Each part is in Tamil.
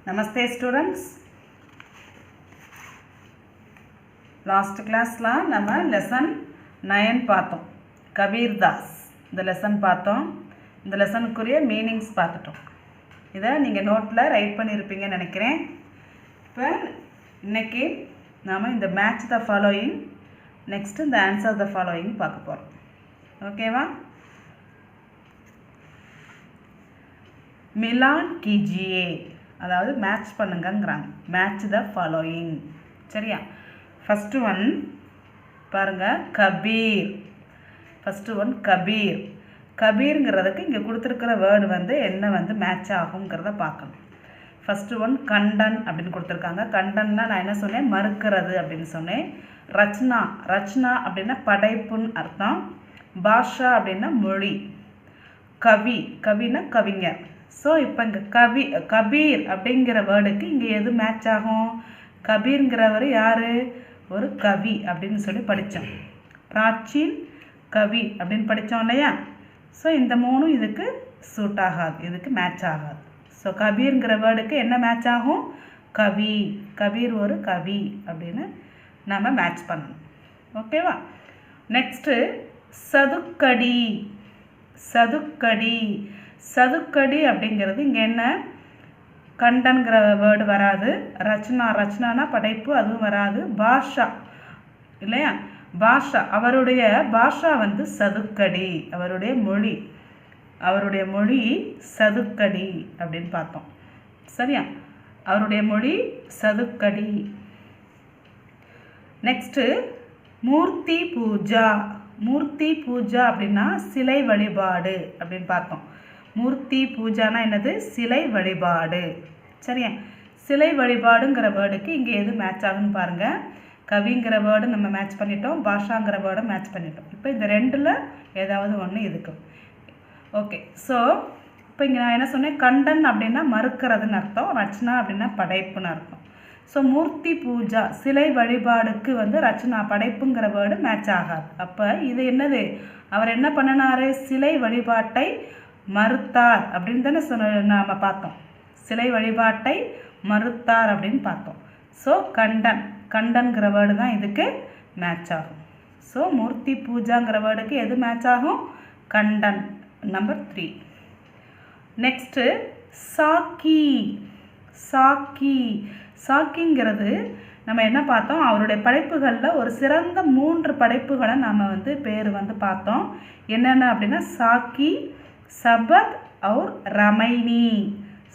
Namaste students. Last class la nama lesson 9 பார்த்தோம். கபீர் தாஸ் இந்த lesson பார்த்தோம். இந்த lesson குரிய meanings பார்த்துட்டோம். இதை நீங்க நோட்ல ரைட் பண்ணிருப்பீங்கன்னு நினைக்கிறேன். இப்போ இன்னைக்கு நாம இந்த match the following next இந்த answer the following பார்க்க போறோம். ஓகேவா? मिलान कीजिए அதாவது மேட்ச் பண்ணுங்கங்கறாங்க மேட்ச் த ஃபாலோயிங் சரியா ஃபர்ஸ்ட் ஒன் பாருங்க கபீர் ஃபர்ஸ்ட் ஒன் கபீர் கபீர்ங்கிறதுக்கு இங்க கொடுத்திருக்கிற வேர்ட் வந்து என்ன வந்து மேட்ச் ஆகும்ங்கறத பார்க்கணும் ஃபர்ஸ்ட் ஒன் கண்டன் அப்படினு கொடுத்திருக்காங்க கண்டன்னா நான் என்ன சொன்னேன் மறுக்கிறது அப்படினு சொன்னேன் ரச்சனா ரச்சனா அப்படினா படைப்புன்னு அர்த்தம் பாஷா அப்படினா மொழி கவி கவினா கவிஞர் ஸோ இப்போ இங்கே கபீர் அப்படிங்கிற வேர்டுக்கு இங்கே எது மேட்ச் ஆகும் கபீர்ங்கிறவர் யார் ஒரு கவி அப்படின்னு சொல்லி படித்தோம் பிராச்சீன் கவி அப்படின்னு படித்தோம் இல்லையா ஸோ இந்த மூணும் இதுக்கு சூட் ஆகாது இதுக்கு மேட்ச் ஆகாது ஸோ கபீர்ங்கிற வேர்டுக்கு என்ன மேட்ச் ஆகும் கவி கபீர் ஒரு கவி அப்படின்னு நம்ம மேட்ச் பண்ணணும் ஓகேவா நெக்ஸ்ட்டு சதுக்கடி சதுக்கடி சதுக்கடி அப்படிங்கிறது இங்கே என்ன கண்டன்கிற வேர்டு வராது ரச்சனா ரச்சனானா படைப்பு அதுவும் வராது பாஷா இல்லையா பாஷா அவருடைய பாஷா வந்து சதுக்கடி அவருடைய மொழி சதுக்கடி அப்படின்னு பார்த்தோம் சரியா அவருடைய மொழி சதுக்கடி நெக்ஸ்ட்டு மூர்த்தி பூஜா மூர்த்தி பூஜா அப்படின்னா சிலை வழிபாடு அப்படின்னு பார்த்தோம் மூர்த்தி பூஜானா என்னது சிலை வழிபாடு சரியா சிலை வழிபாடுங்கிற வேர்டுக்கு இங்கே எது மேட்ச் ஆகுன்னு பாருங்கள் கவிங்கிற வேர்டு நம்ம மேட்ச் பண்ணிட்டோம் பாஷாங்கிற வேர்டை மேட்ச் பண்ணிட்டோம் இப்போ இந்த ரெண்டில் ஏதாவது ஒன்று இதுக்கு ஓகே ஸோ இப்போ இங்கே நான் என்ன சொன்னேன் கண்டன் அப்படின்னா மறுக்கிறதுன்னு அர்த்தம் ரச்சனா அப்படின்னா படைப்புன்னு அர்த்தம் ஸோ மூர்த்தி பூஜா சிலை வழிபாடுக்கு வந்து ரச்சனா படைப்புங்கிற வேர்டு மேட்ச் ஆகாது அப்போ இது என்னது அவர் என்ன பண்ணினார் சிலை வழிபாட்டை மறுத்தார் அப்படின்னு தானே நாம் பார்த்தோம் சிலை வழிபாட்டை மறுத்தார் அப்படின்னு பார்த்தோம் ஸோ கண்டன்கிற வேர்டு தான் இதுக்கு மேட்ச் ஆகும் ஸோ மூர்த்தி பூஜாங்கிற வேர்டுக்கு எது மேட்ச் ஆகும் கண்டன் நம்பர் 3 நெக்ஸ்ட்டு சாக்கி சாக்கி சாக்கிங்கிறது நம்ம என்ன பார்த்தோம் அவருடைய படைப்புகளில் ஒரு சிறந்த 3 படைப்புகளை நாம் வந்து பேர் வந்து பார்த்தோம் என்னென்ன அப்படின்னா சாக்கி சபத் और ரமைனி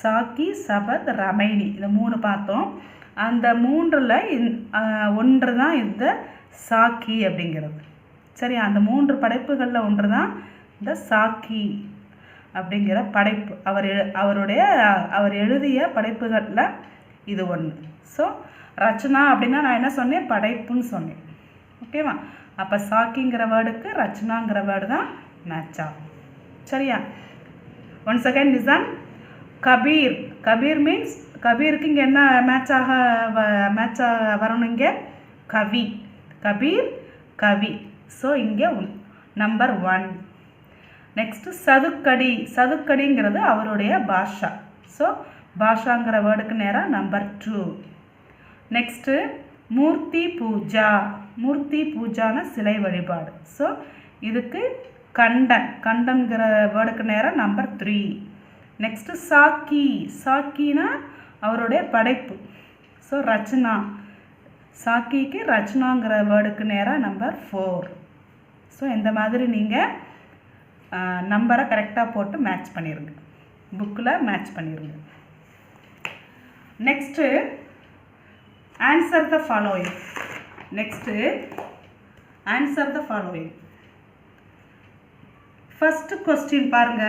சாக்கி சபத் ரமைனி இந்த 3 பார்த்தோம் அந்த 3ல் ஒன்று தான் இந்த சாக்கி அப்படிங்கிறது சரி அந்த 3 படைப்புகளில் ஒன்று தான் இந்த சாக்கி அப்படிங்கிற படைப்பு அவர் எழுதிய படைப்புகளில் இது ஒன்று ஸோ ரச்சனா அப்படின்னா நான் என்ன சொன்னேன் படைப்புன்னு சொன்னேன் ஓகேவா அப்போ சாக்கிங்கிற வேர்டுக்கு ரச்சனாங்கிற வேர்டு தான் மேட்ச் ஆகும் சரியா once again listen Kabir Kabir means கபீருக்கு இங்கே என்ன மேட்ச் வரணும் இங்கே கவி கபீர் கவி ஸோ இங்கே நம்பர் 1 நெக்ஸ்ட்டு சதுக்கடி சதுக்கடிங்கிறது அவருடைய பாஷா ஸோ பாஷாங்கிற வேர்டுக்கு நேராக நம்பர் 2 நெக்ஸ்ட்டு மூர்த்தி பூஜா மூர்த்தி பூஜான சிலை வழிபாடு ஸோ இதுக்கு கண்டன்கிற வேர்டுக்கு நேராக நம்பர் 3 நெக்ஸ்ட்டு சாக்கி சாக்கினா அவருடைய படைப்பு ஸோ ரச்சனா சாக்கிக்கு ரச்சனாங்கிற வேர்டுக்கு நேராக நம்பர் 4 ஸோ இந்த மாதிரி நீங்கள் நம்பரை கரெக்டாக போட்டு மேட்ச் பண்ணிடுங்க புக்கில் மேட்ச் பண்ணிடுங்க next answer the following next answer the following first question பாருங்க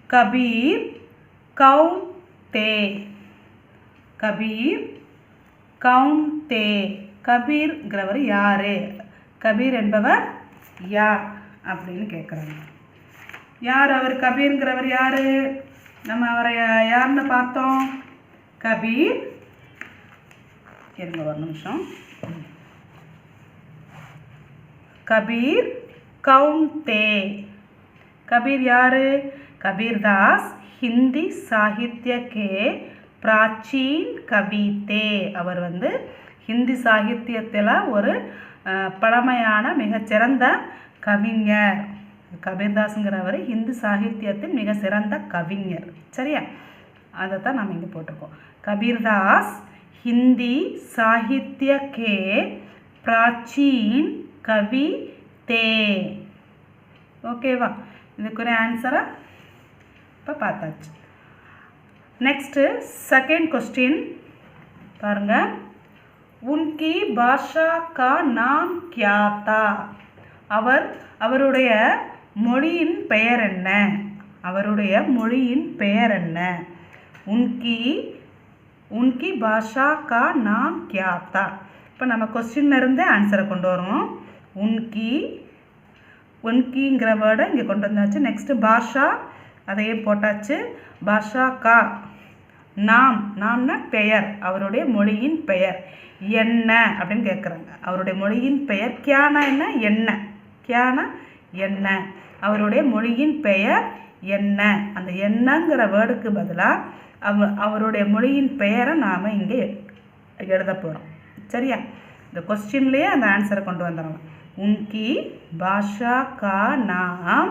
கபீர் கௌன் தே கபீர் கௌன் தே கபீர்ங்கிறவர் யாரு கபீர் என்பவர் யார் அப்படின்னு கேட்குறாங்க யார் அவர் கபீர்ங்கிறவர் யார் நம்ம அவரை யாருன்னு பார்த்தோம் கபீர் இருங்க ஒரு நிமிஷம் கபீர் கௌன் தே கபீர் யார் கபீர் தாஸ் हिंदी साहित्य के प्राचीन कवि थे. அவர் வந்து ஹிந்தி சாகித்யத்தில் ஒரு பழமையான மிகச்சிறந்த கவிஞர். கபீர்தாஸுங்கிறவர் ஹிந்தி சாகித்யத்தின் மிக சிறந்த கவிஞர். சரியா, அதை தான் நம்ம இங்கே போட்டிருக்கோம். கபீர்தாஸ் हिंदी साहित्य के प्राचीन कवि थे. ஓகேவா, இதுக்கு ஆன்சரை இப்போ பார்த்தாச்சு. நெக்ஸ்ட்டு செகண்ட் கொஸ்டின் பாருங்க. உன்கி பாஷா கா நாம் கியா தா. அவருடைய மொழியின் பெயர் என்ன? அவருடைய மொழியின் பெயர் என்ன? உன்கி பாஷா கா நாம் கியா தா. இப்போ நம்ம கொஸ்டின்லேருந்து ஆன்சரை கொண்டு வருவோம். உன்கிங்கிற வேர்டை இங்கே கொண்டு வந்தாச்சு. நெக்ஸ்ட்டு பாஷா அதையே போட்டாச்சு. பாஷா கா நாம்னா பெயர், அவருடைய மொழியின் பெயர் என்ன அப்படின்னு கேட்குறாங்க. அவருடைய மொழியின் பெயர் கியானா என்ன? என்ன. கியானா என்ன, அவருடைய மொழியின் பெயர் என்ன. அந்த என்னங்கிற வேர்டுக்கு பதிலாக அவருடைய மொழியின் பெயரை நாம் இங்கே எழுத போகிறோம். சரியா, இந்த கொஸ்டின்லேயே அந்த ஆன்சரை கொண்டு வந்துடலாம். உன்கி பாஷா கா நாம்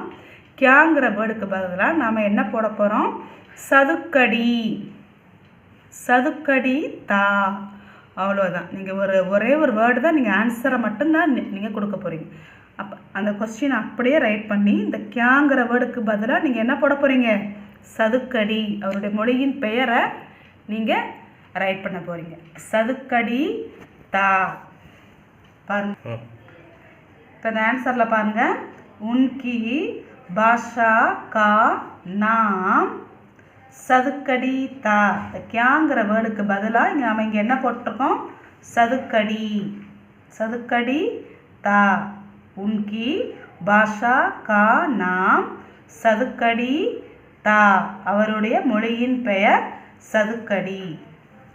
கியாங்கிற வேர்டுக்கு பதிலாக நாம் என்ன போட போகிறோம்? சதுக்கடி தா. அவ்வளோதான். நீங்கள் ஒரே ஒரு வேர்டு தான் நீங்கள் ஆன்சரை மட்டும்தான் நீங்கள் கொடுக்க போகிறீங்க. அப்போ அந்த கொஸ்டின் அப்படியே ரைட் பண்ணி இந்த கியாங்கிற வேர்டுக்கு பதிலாக நீங்கள் என்ன போட போகிறீங்க? சதுக்கடி, அவருடைய மொழியின் பெயரை நீங்கள் ரைட் பண்ண போகிறீங்க. சதுக்கடி தா. பாருங்க, இப்போ இந்த ஆன்சரில் பாருங்கள். உன்கி பாஷா கா நாம் சதுக்கடி தா. இந்த கியாங்கிற வேர்டுக்கு பதிலாக இங்கே நம்ம இங்கே என்ன போட்டிருக்கோம்? சதுக்கடி தா. உன்கி பாஷா கா நாம் சதுக்கடி தா. அவருடைய மொழியின் பெயர் சதுக்கடி.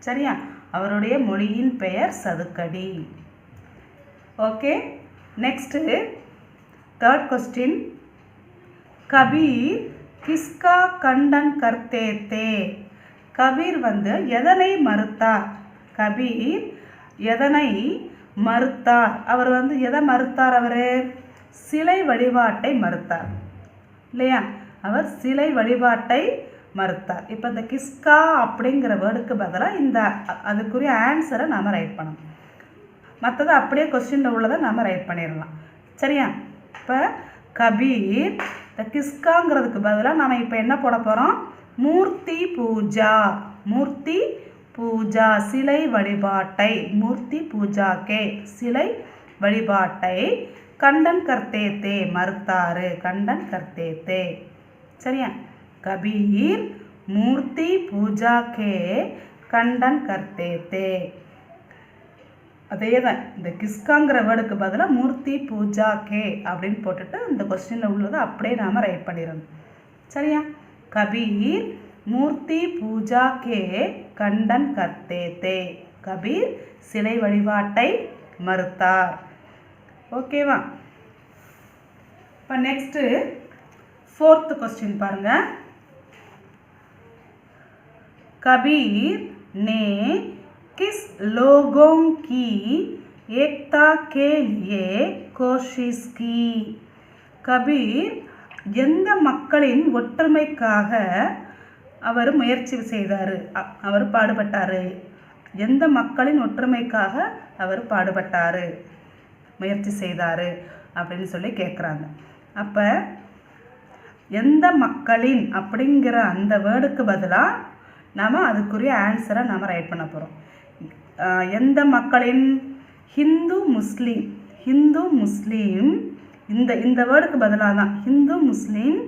சரியா, அவருடைய மொழியின் பெயர் Sadhukkadi. Okay, next third question. Kabir கிஸ்கா கண்டன் கர்த்தே தே. கபீர் வந்து எதனை மறுத்தார்? கபீர் எதனை மறுத்தார்? அவர் வந்து எதை மறுத்தார்? அவர் சிலை வழிபாட்டை மறுத்தார் இல்லையா? அவர் சிலை வழிபாட்டை மறுத்தார். இப்போ இந்த கிஸ்கா அப்படிங்கிற வேர்டுக்கு பதிலாக இந்த அதுக்குரிய ஆன்சரை நாம் ரைட் பண்ணணும். மற்றதை அப்படியே கொஸ்டினில் உள்ளதை நம்ம ரைட் பண்ணிடலாம். சரியா, இப்போ கபீர் இந்த கிஸ்காங்கிறதுக்கு பதிலாக நாம் இப்போ என்ன போட போகிறோம்? மூர்த்தி பூஜா சிலை வழிபாட்டை, மூர்த்தி பூஜா கே சிலை வழிபாட்டை கண்டன் கர்த்தே தே மறுத்தாரு. கண்டன் கர்த்தே தே. சரியா, கபீர் மூர்த்தி பூஜா கே கண்டன் கர்த்தே தே. அதே தான், இந்த கிஸ்காங்கிற வேர்டுக்கு பதிலாக மூர்த்தி பூஜா கே அப்படின்னு போட்டுட்டு இந்த கொஸ்டினில் உள்ளதை அப்படியே நாம் ரைட் பண்ணிடணும். சரியா, கபீர் மூர்த்தி பூஜா கே கண்டன் கர்த்தே தே. கபீர் சிலை வழிபாட்டை மறுத்தார். ஓகேவா, இப்போ நெக்ஸ்ட்டு फोर्थ क्वेश्चन पाருங்க. कबीर ने किस लोगों की एकता के लिए कोशिश की? கபீர் எந்த மக்களின் ஒற்றுமைக்காக அவர் முயற்சி செய்தார், அவர் பாடுபட்டார்? எந்த மக்களின் ஒற்றுமைக்காக அவர் பாடுபட்டார், முயற்சி செய்தார் அப்படின்னு சொல்லி கேட்குறாங்க. அப்போ எந்த மக்களின் அப்படிங்கிற அந்த வேர்டுக்கு பதிலாக நாம் அதுக்குரிய ஆன்சரை நாம் ரைட் பண்ண போகிறோம். எந்த மக்களின்? ஹிந்து முஸ்லீம் இந்த வேர்டுக்கு பதிலாக தான் ஹிந்து முஸ்லீம்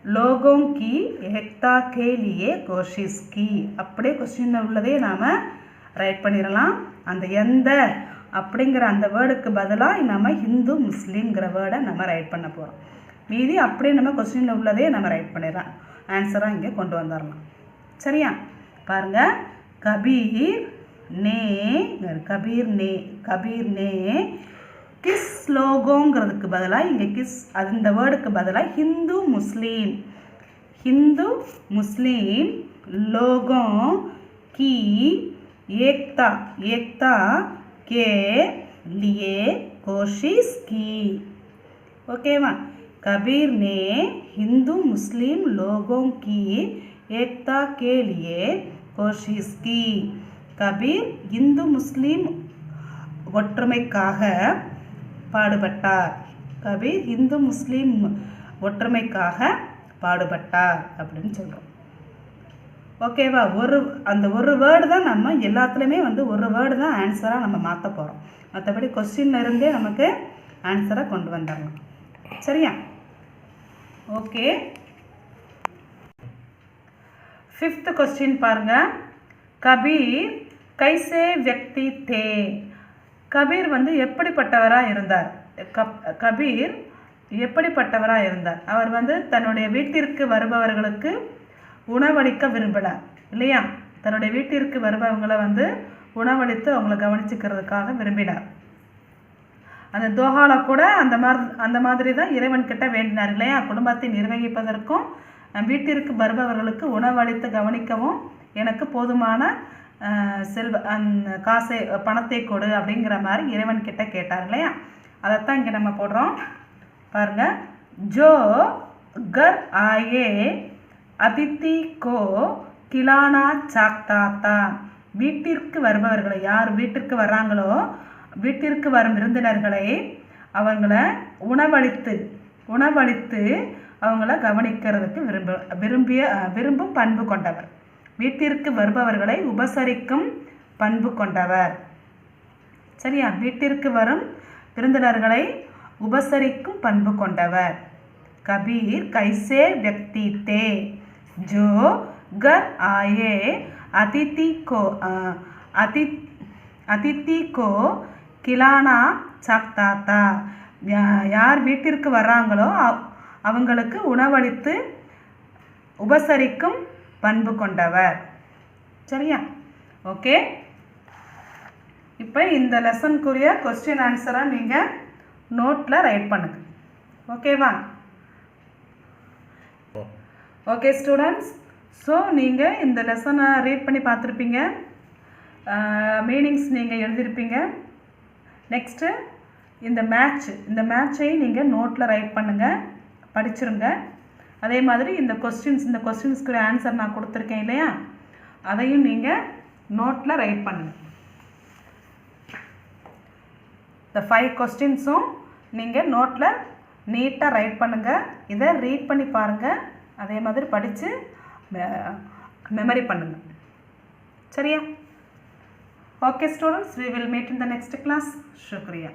லோகோं की एकता के लिए कोशिश की. அப்படியே கொஸ்டினில் உள்ளதே நாம் ரைட் பண்ணிடலாம். அந்த எந்த அப்படிங்கிற அந்த வேர்டுக்கு பதிலாக நம்ம ஹிந்து முஸ்லீம்ங்கிற வேர்டை நம்ம ரைட் பண்ண போகிறோம். மீதி அப்படியே நம்ம கொஸ்டினில் உள்ளதே நம்ம ரைட் பண்ணிடலாம். ஆன்சராக இங்கே கொண்டு வந்துடலாம். சரியா, பாருங்கள். கபீர் நே கிஸ் லோகோங்கிறதுக்கு பதிலாக இங்கே கிஸ் அந்த வேர்டுக்கு பதிலாக हिंदू मुस्लिम लोगों की एकता के लिए कोशिश की। ओकेवा, कबीर ने हिंदू मुस्लिम लोगों की एकता के लिए कोशिश की। कबीर हिंदू मुस्लिम ஒற்றுமைக்காக பாடுபட்டார். கபீர் இந்து முஸ்லீம் ஒற்றுமைக்காக பாடுபட்டார் அப்படின்னு சொல்கிறோம். ஓகேவா, அந்த ஒரு வேர்டு தான் நம்ம எல்லாத்துலேயுமே ஒரு வேர்டு தான் ஆன்சராக நம்ம மாற்ற போகிறோம். மற்றபடி கொஸ்டின்ல இருந்தே நமக்கு ஆன்சரை கொண்டு வந்துடலாம். சரியா? ஓகே, 5th क्वेश्चन பாருங்க. கபீர் கைசே व्यक्ति थे. கபீர் எப்படிப்பட்டவராக இருந்தார்? கபீர் எப்படிப்பட்டவராக இருந்தார்? அவர் தன்னுடைய வீட்டிற்கு வருபவர்களுக்கு உணவளிக்க விரும்பினார் இல்லையா? தன்னுடைய வீட்டிற்கு வருபவங்களை உணவளித்து அவங்கள கவனிச்சுக்கிறதுக்காக விரும்பினார். அந்த தோஹால கூட அந்த மாதிரி தான் இறைவன்கிட்ட வேண்டினார் இல்லையா? குடும்பத்தை நிர்வகிப்பதற்கும் வீட்டிற்கு வருபவர்களுக்கு உணவளித்து கவனிக்கவும் எனக்கு போதுமான காசை பணத்தை கொடு அப்படிங்கிற மாதிரி இறைவன்கிட்ட கேட்டார் இல்லையா? அதைத்தான் இங்கே நம்ம போடுறோம் பாருங்க. ஜோ கர் ஆயே அதித்தி கோ கிலானா சாக்தாத்தா. வீட்டிற்கு வருபவர்களை, யார் வீட்டிற்கு வர்றாங்களோ வீட்டிற்கு வரும் விருந்தினர்களை அவங்கள உணவளித்து அவங்கள கவனிக்கிறதுக்கு விரும்பும் பண்பு கொண்டவர். வீட்டிற்கு வருபவர்களை உபசரிக்கும் பண்பு கொண்டவர். சரியா? வீட்டிற்கு வரும் விருந்தினர்களை உபசரிக்கும் பண்பு கொண்டவர். கபீர் கைசே व्यक्ति थे जो घर आए அதித்தி கோ கிலானா சாக்தாத்தா. யார் வீட்டிற்கு வர்றாங்களோ அவங்களுக்கு உணவளித்து உபசரிக்கும் பண்பு கொண்டவர். சரியா? ஓகே, இப்போ இந்த லெசனுக்குரிய கொஸ்டின் ஆன்சரை நீங்கள் நோட்டில் ரைட் பண்ணுங்க. ஓகேவா? ஓகே ஸ்டூடெண்ட்ஸ், ஸோ நீங்கள் இந்த லெசனை ரீட் பண்ணி பார்த்துருப்பீங்க, மீனிங்ஸ் நீங்கள் எழுதியிருப்பீங்க. நெக்ஸ்ட்டு இந்த மேட்சை நீங்கள் நோட்டில் ரைட் பண்ணுங்கள், படிச்சிருங்க. அதே மாதிரி இந்த கொஸ்டின்ஸ்க்கு ஆன்சர் நான் கொடுத்துருக்கேன் இல்லையா? அதையும் நீங்கள் நோட்டில் ரைட் பண்ணுங்கள். இந்த 5 கொஸ்டின்ஸும் நீங்கள் நோட்டில் நீட்டாக ரைட் பண்ணுங்கள். இதை ரீட் பண்ணி பாருங்கள், அதே மாதிரி படித்து மெமரி பண்ணுங்கள். சரியா? Okay students, we will meet in the next class. Shukriya.